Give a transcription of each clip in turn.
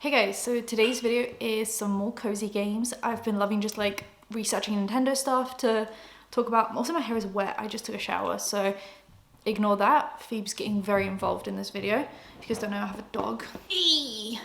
Hey guys, so today's video is some more cozy games. I've been loving just like researching Nintendo stuff to talk about. Also my hair is wet, I just took a shower, so ignore that. Phoebe's getting very involved in this video. If you guys don't know, I have a dog. Eee!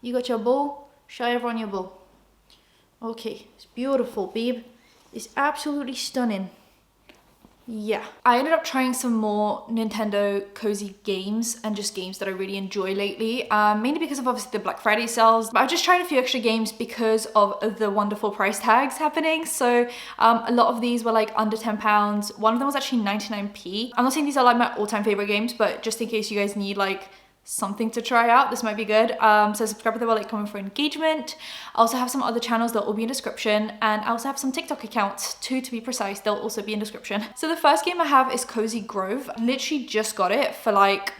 You got your bowl? Show everyone your bowl. Okay, it's beautiful, babe. It's absolutely stunning. Yeah, I ended up trying some more Nintendo cozy games and just games that I really enjoy lately, mainly because of obviously the Black Friday sales, but I just tried a few extra games because of the wonderful price tags happening. So a lot of these were like under £10. One of them was actually 99p. I'm not saying these are like my all-time favorite games, but just in case you guys need like something to try out, this might be good. So subscribe to the bell, like, comment for engagement. I also have some other channels that will be in description, and I also have some TikTok accounts, 2 to be precise, they'll also be in description. So the first game I have is Cozy Grove. Literally just got it for like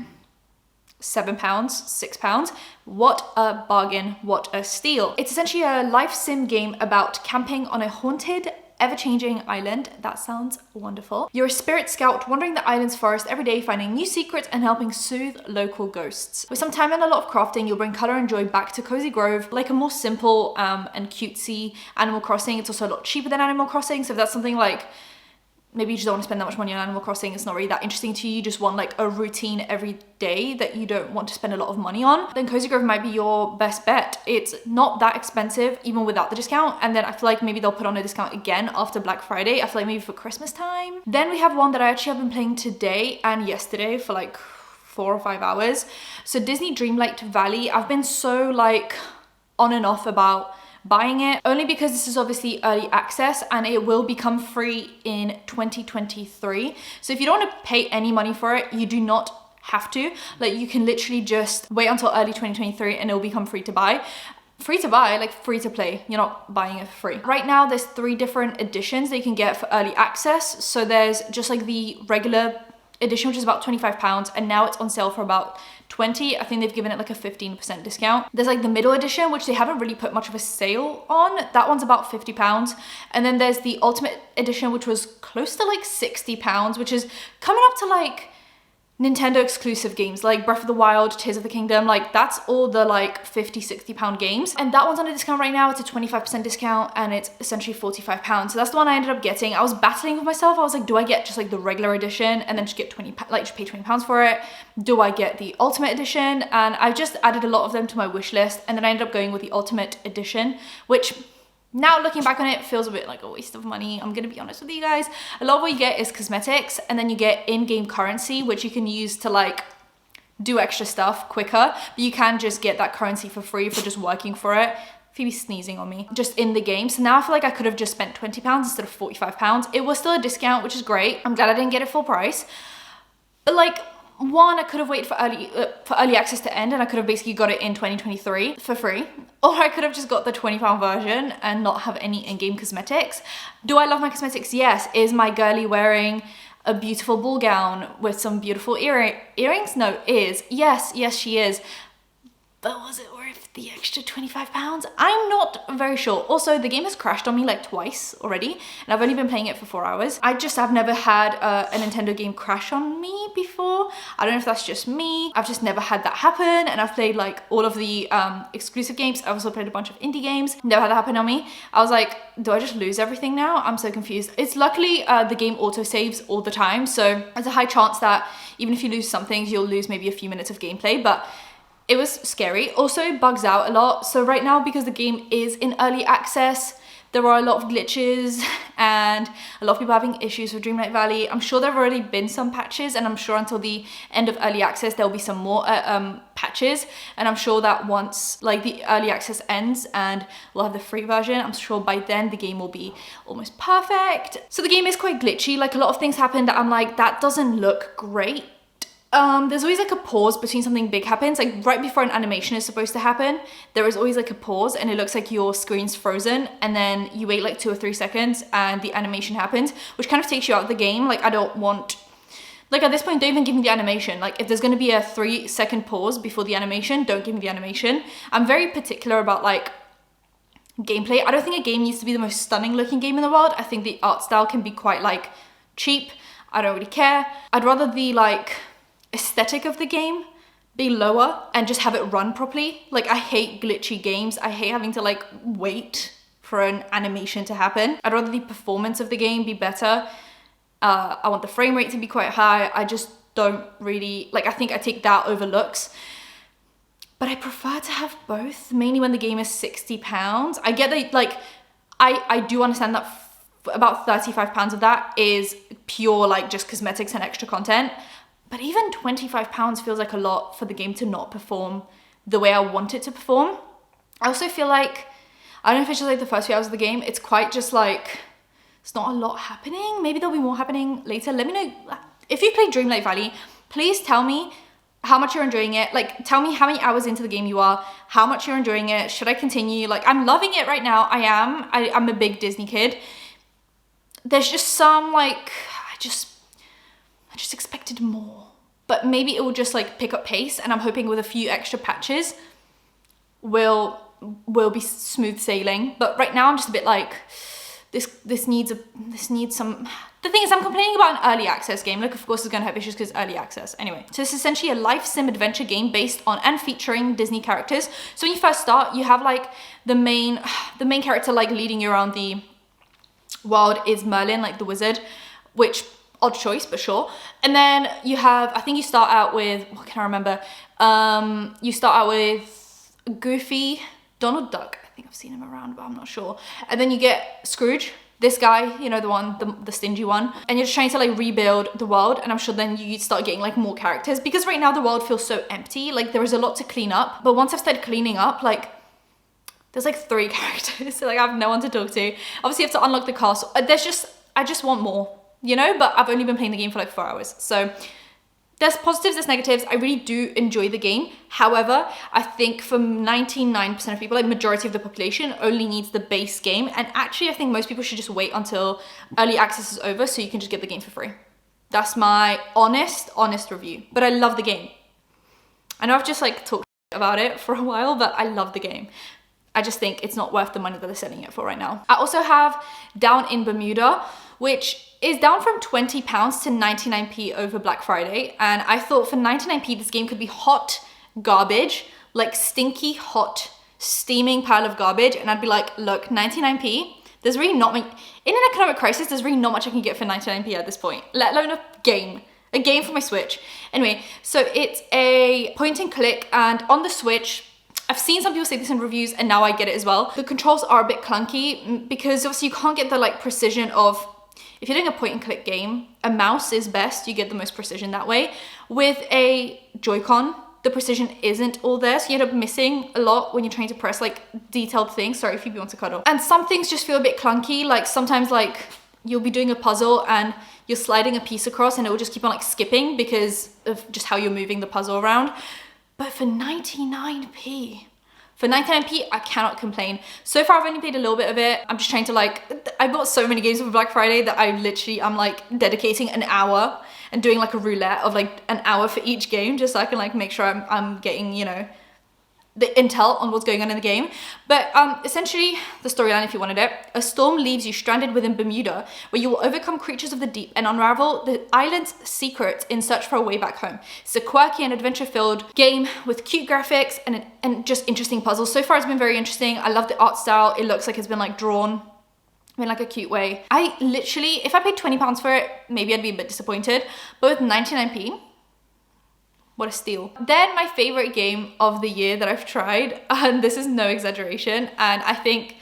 £7, £6. What a bargain, what a steal. It's essentially a life sim game about camping on a haunted, ever-changing island. That sounds wonderful. You're a spirit scout wandering the island's forest every day, finding new secrets and helping soothe local ghosts. With some time and a lot of crafting, you'll bring color and joy back to Cozy Grove, like a more simple and cutesy Animal Crossing. It's also a lot cheaper than Animal Crossing, so if that's something like maybe you just don't want to spend that much money on Animal Crossing, it's not really that interesting to you, you just want like a routine every day that you don't want to spend a lot of money on, then Cozy Grove might be your best bet. It's not that expensive even without the discount, and then I feel like maybe they'll put on a discount again after Black Friday. I feel like maybe for Christmas time. Then we have one that I actually have been playing today and yesterday for like 4 or 5 hours. So Disney Dreamlight Valley, I've been so like on and off about buying it, only because this is obviously early access and it will become free in 2023. So if you don't want to pay any money for it, you do not have to. Like, you can literally just wait until early 2023 and it will become free to buy. Free to buy, like free to play. You're not buying it for free. Right now, there's 3 different editions that you can get for early access. So there's just like the regular edition, which is about £25, and now it's on sale for about 20. I think they've given it like a 15% discount. There's like the middle edition, which they haven't really put much of a sale on. That one's about £50. And then there's the ultimate edition, which was close to like £60, which is coming up to like Nintendo exclusive games like Breath of the Wild, Tears of the Kingdom. Like, that's all the like £50-60 games, and that one's on a discount right now. It's a 25% discount and it's essentially £45. So that's the one I ended up getting. I was battling with myself. I was like, do I get just like the regular edition and then just get just pay £20 for it? Do I get the ultimate edition? And I just added a lot of them to my wish list, and then I ended up going with the ultimate edition, which now looking back on it feels a bit like a waste of money. I'm gonna be honest with you guys. A lot of what you get is cosmetics, and then you get in-game currency, which you can use to like do extra stuff quicker, but you can just get that currency for free for just working for it. Phoebe's sneezing on me. Just in the game. So now I feel like I could have just spent £20 instead of £45. It was still a discount, which is great. I'm glad I didn't get it full price. But like, one, I could have waited for early access to end, and I could have basically got it in 2023 for free. Or I could have just got the £20 version and not have any in-game cosmetics. Do I love my cosmetics? Yes. Is my girly wearing a beautiful ball gown with some beautiful earrings? No, is. Yes, she is. But was it worth the extra £25? I'm not very sure. Also, the game has crashed on me like twice already, and I've only been playing it for 4 hours. I've never had a Nintendo game crash on me before. I don't know if that's just me. I've just never had that happen, and I've played like all of the exclusive games. I've also played a bunch of indie games. Never had that happen on me. I was like, do I just lose everything now? I'm so confused. It's luckily the game auto saves all the time, so there's a high chance that even if you lose some things, you'll lose maybe a few minutes of gameplay, but it was scary. Also, it bugs out a lot. So right now, because the game is in early access, there are a lot of glitches and a lot of people having issues with Dreamlight Valley. I'm sure there have already been some patches, and I'm sure until the end of early access, there'll be some more patches. And I'm sure that once like the early access ends and we'll have the free version, I'm sure by then the game will be almost perfect. So the game is quite glitchy. Like, a lot of things happen that I'm like, that doesn't look great. There's always like a pause between something big happens, like right before an animation is supposed to happen, there is always like a pause, and it looks like your screen's frozen, and then you wait like 2 or 3 seconds and the animation happens, which kind of takes you out of the game. Like, I don't want, like, at this point, don't even give me the animation. Like, if there's going to be a 3-second pause before the animation, don't give me the animation. I'm very particular about like gameplay. I don't think a game needs to be the most stunning looking game in the world. I think the art style can be quite like cheap. I don't really care. I'd rather the like aesthetic of the game be lower and just have it run properly. Like, I hate glitchy games. I hate having to like wait for an animation to happen. I'd rather the performance of the game be better. I want the frame rate to be quite high. I just don't really, like, I think I take that over looks. But I prefer to have both, mainly when the game is £60. I get that, like, I do understand that about £35 of that is pure, like, just cosmetics and extra content. But even £25 feels like a lot for the game to not perform the way I want it to perform. I also feel like, I don't know if it's just like the first few hours of the game, it's quite just like, it's not a lot happening. Maybe there'll be more happening later. Let me know, if you played Dreamlight Valley, please tell me how much you're enjoying it. Like, tell me how many hours into the game you are, how much you're enjoying it. Should I continue? Like, I'm loving it right now. I'm a big Disney kid. There's just some, like, I just expected more. But maybe it will just like pick up pace, and I'm hoping with a few extra patches will be smooth sailing. But right now I'm just a bit like, this needs some. The thing is, I'm complaining about an early access game. Like, of course it's gonna have issues because early access. Anyway, so it's essentially a life sim adventure game based on and featuring Disney characters. So when you first start, you have like the main character like leading you around the world is Merlin, like the wizard, which odd choice, but sure. And then you have, I think you start out with, what can I remember? You start out with Goofy, Donald Duck. I think I've seen him around, but I'm not sure. And then you get Scrooge, this guy, you know, the one, the stingy one. And you're just trying to like rebuild the world. And I'm sure then you start getting like more characters, because right now the world feels so empty. Like, there is a lot to clean up. But once I've started cleaning up, like, there's like 3 characters. So like, I have no one to talk to. Obviously you have to unlock the castle. I just want more, you know, but I've only been playing the game for like 4 hours. So there's positives, there's negatives. I really do enjoy the game. However, I think for 99% of people, like majority of the population, only needs the base game. And actually, I think most people should just wait until early access is over so you can just get the game for free. That's my honest review. But I love the game. I know I've just like talked about it for a while, but I love the game. I just think it's not worth the money that they're selling it for right now. I also have Down in Bermuda, which is down from £20 to 99p over Black Friday. And I thought for 99p, this game could be hot garbage, like stinky, hot, steaming pile of garbage. And I'd be like, look, 99p, there's really not, in an economic crisis, there's really not much I can get for 99p at this point, let alone a game for my Switch. Anyway, so it's a point and click, and on the Switch, I've seen some people say this in reviews, and now I get it as well. The controls are a bit clunky because obviously you can't get the like precision of, if you're doing a point and click game, a mouse is best, you get the most precision that way. With a Joy-Con, the precision isn't all there, so you end up missing a lot when you're trying to press like detailed things. Sorry, Phoebe wants to cuddle. And some things just feel a bit clunky, like sometimes like you'll be doing a puzzle and you're sliding a piece across and it will just keep on like skipping because of just how you're moving the puzzle around. But for 99p, I cannot complain. So far, I've only played a little bit of it. I'm just trying to like, I bought so many games for Black Friday that I'm like dedicating an hour and doing like a roulette of like an hour for each game, just so I can like make sure I'm getting, you know, the intel on what's going on in the game. But essentially, the storyline, if you wanted it, a storm leaves you stranded within Bermuda, where you will overcome creatures of the deep and unravel the island's secrets in search for a way back home. It's a quirky and adventure-filled game with cute graphics and just interesting puzzles. So far, it's been very interesting. I love the art style. It looks like it's been like drawn in like a cute way. I literally, if I paid £20 for it, maybe I'd be a bit disappointed. But with 99p, what a steal. Then my favorite game of the year that I've tried, and this is no exaggeration, and I think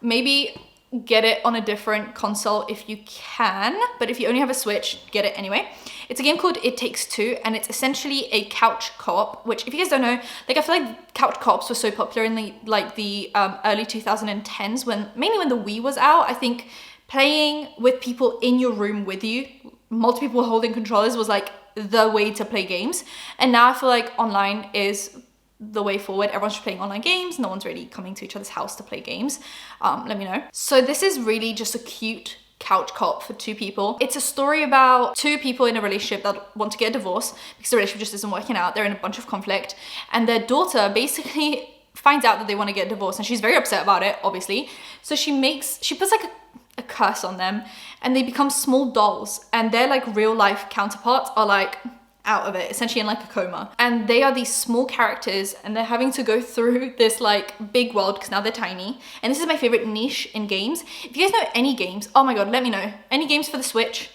maybe get it on a different console if you can, but if you only have a Switch, get it anyway. It's a game called It Takes Two, and it's essentially a couch co-op, which if you guys don't know, like I feel like couch co-ops were so popular in the early 2010s, mainly when the Wii was out. I think playing with people in your room with you, multiple people holding controllers, was like the way to play games. And now I feel like online is the way forward. Everyone's just playing online games. No one's really coming to each other's house to play games. Let me know. So this is really just a cute couch co-op for 2 people. It's a story about 2 people in a relationship that want to get a divorce because the relationship just isn't working out. They're in a bunch of conflict, and their daughter basically finds out that they want to get divorced, and she's very upset about it, obviously. So she puts like a curse on them, and they become small dolls, and their like real life counterparts are like out of it, essentially in like a coma. And they are these small characters and they're having to go through this like big world because now they're tiny. And this is my favorite niche in games. If you guys know any games, oh my God, let me know. Any games for the Switch?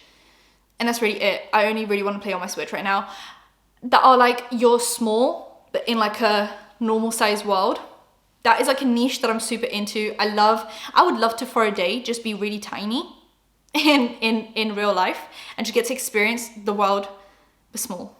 And that's really it. I only really want to play on my Switch right now. That are like, you're small, but in like a normal sized world. That is like a niche that I'm super into. I would love to for a day just be really tiny in real life and just get to experience the world but small.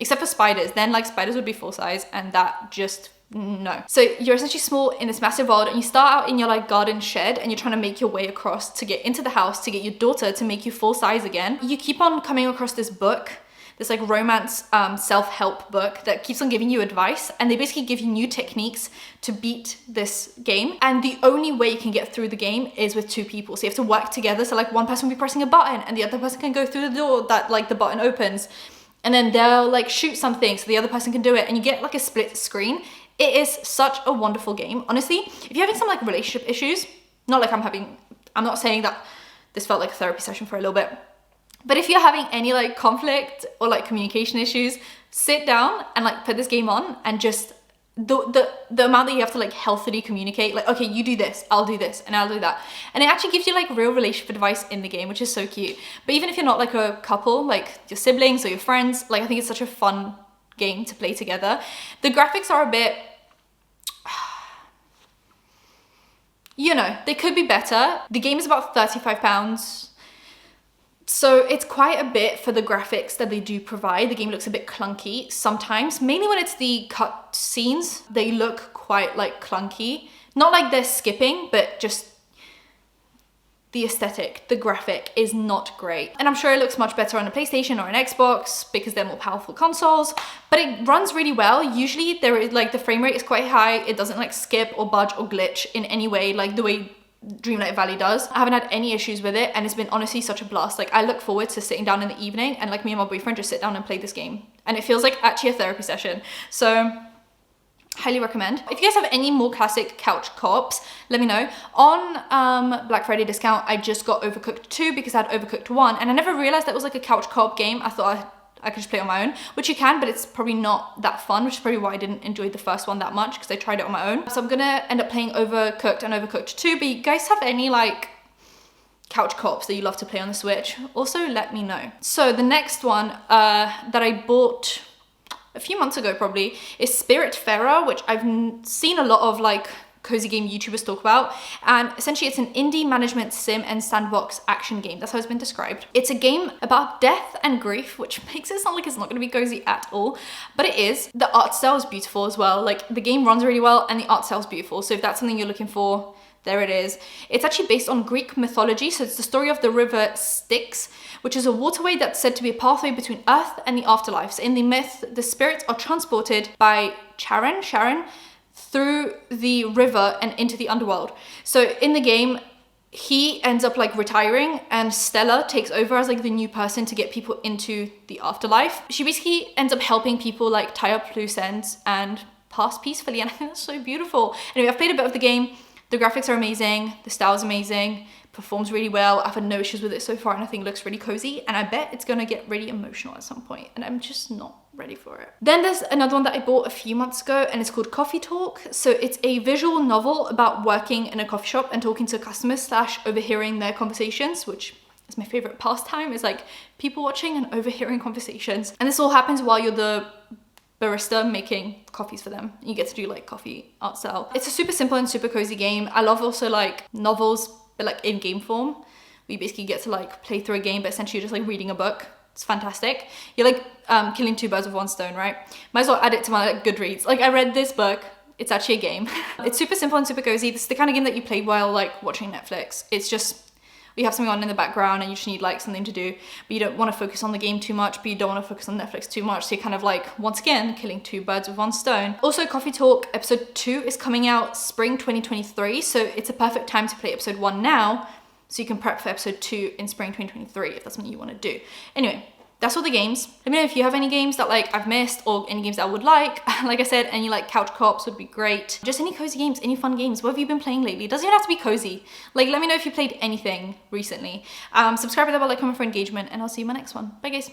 Except for spiders. Then like spiders would be full size and that just, no. So you're essentially small in this massive world and you start out in your like garden shed and you're trying to make your way across to get into the house to get your daughter to make you full size again. You keep on coming across this book, this like romance self-help book that keeps on giving you advice, and they basically give you new techniques to beat this game. And the only way you can get through the game is with two people. So you have to work together. So like one person will be pressing a button and the other person can go through the door that like the button opens, and then they'll like shoot something so the other person can do it, and you get like a split screen. It is such a wonderful game. Honestly, if you're having some like relationship issues, not like I'm not saying that this felt like a therapy session for a little bit, but if you're having any like conflict or like communication issues, sit down and like put this game on and just the amount that you have to like healthily communicate, like, okay, you do this, I'll do this, and I'll do that. And it actually gives you like real relationship advice in the game, which is so cute. But even if you're not like a couple, like your siblings or your friends, like I think it's such a fun game to play together. The graphics are a bit, you know, they could be better. The game is about £35. So it's quite a bit for the graphics that they do provide. The game looks a bit clunky sometimes, mainly when it's the cut scenes. They look quite like clunky. Not like they're skipping, but just the aesthetic, the graphic is not great. And I'm sure it looks much better on a PlayStation or an Xbox because they're more powerful consoles, but it runs really well. Usually there is like the frame rate is quite high. It doesn't like skip or budge or glitch in any way, like the way Dreamlight Valley does. I haven't had any issues with it and it's been honestly such a blast. Like I look forward to sitting down in the evening and like me and my boyfriend just sit down and play this game. And it feels like actually a therapy session. So highly recommend. If you guys have any more classic couch co-ops, let me know. On Black Friday discount, I just got Overcooked 2 because I had Overcooked 1 and I never realized that was like a couch co-op game. I thought I could just play it on my own, which you can, but it's probably not that fun, which is probably why I didn't enjoy the first one that much because I tried it on my own. So I'm gonna end up playing Overcooked and Overcooked 2, but you guys have any like couch co-ops that you love to play on the Switch? Also let me know. So the next one that I bought a few months ago probably is Spiritfarer, which I've seen a lot of like cozy game YouTubers talk about, and essentially it's an indie management sim and sandbox action game. That's how it's been described. It's a game about death and grief, which makes it sound like it's not going to be cozy at all, but it is. The art style is beautiful as well. Like the game runs really well and the art style is beautiful, so if that's something you're looking for, there it is. It's actually based on Greek mythology, so it's the story of the river Styx, which is a waterway that's said to be a pathway between Earth and the afterlife. So in the myth, the spirits are transported by Charon through the river and into the underworld. So in the game, he ends up like retiring and Stella takes over as like the new person to get people into the afterlife. She basically ends up helping people like tie up loose ends and pass peacefully, and I think that's so beautiful. Anyway, I've played a bit of the game. The graphics are amazing, the style is amazing, performs really well. I've had no issues with it so far and I think it looks really cozy, and I bet it's gonna get really emotional at some point and I'm just not ready for it. Then there's another one that I bought a few months ago and it's called Coffee Talk. So it's a visual novel about working in a coffee shop and talking to customers / overhearing their conversations, which is my favorite pastime, is like people watching and overhearing conversations. And this all happens while you're the barista making coffees for them. You get to do like coffee art style. It's a super simple and super cozy game. I love also like novels, but like in game form. We basically get to like play through a game, but essentially you're just like reading a book. It's fantastic. You're like killing two birds with one stone, right? Might as well add it to my like Goodreads. Like I read this book, it's actually a game. It's super simple and super cozy. This is the kind of game that you play while like watching Netflix. It's just, you have something on in the background and you just need like something to do, but you don't want to focus on the game too much, but you don't want to focus on Netflix too much. So you're kind of like, once again, killing two birds with one stone. Also, Coffee Talk episode 2 is coming out spring 2023. So it's a perfect time to play episode 1 now, so you can prep for episode 2 in spring 2023 if that's something you want to do. Anyway, that's all the games. Let me know if you have any games that like I've missed or any games that I would like. Like I said, any like couch co-ops would be great. Just any cozy games, any fun games. What have you been playing lately? It doesn't even have to be cozy. Like let me know if you played anything recently. Subscribe with that bell, like, comment for engagement, and I'll see you in my next one. Bye guys.